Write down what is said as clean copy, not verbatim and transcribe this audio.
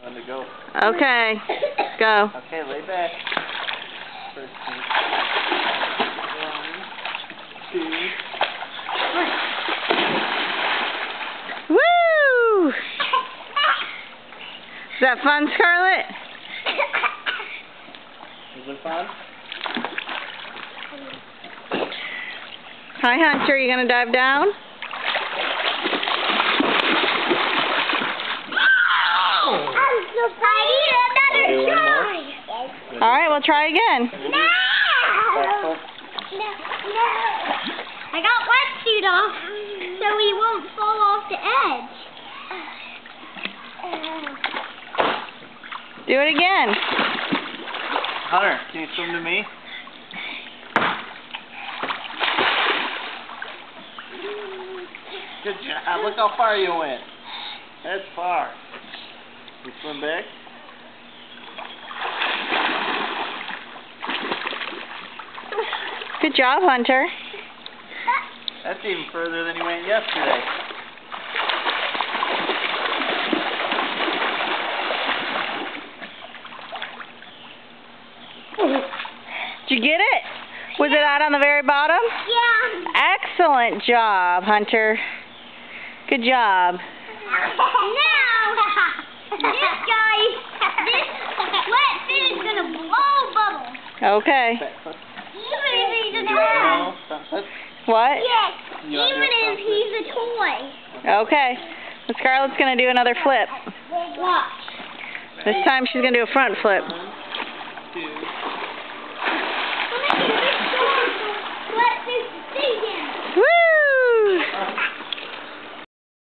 On to go. Okay, go. Okay, lay back. First thing. 1, 2. Woo! Is that fun, Scarlett? Is it fun? Hi, Hunter. You gonna dive down? All right, we'll try again. No! I got wetsuit off so he won't fall off the edge. Do it again. Hunter, can you swim to me? Good job. Look how far you went. That's far. You swim back? Good job, Hunter. That's even further than you went yesterday. Did you get it? Was it out on the very bottom? Yeah. Excellent job, Hunter. Good job. Now, this wet fin is going to blow bubbles. Okay. Even if he's a toy. What? Yes, even if he's a toy. Okay. Well, Scarlett's going to do another flip. Watch. This time she's going to do a front flip. 1, 2.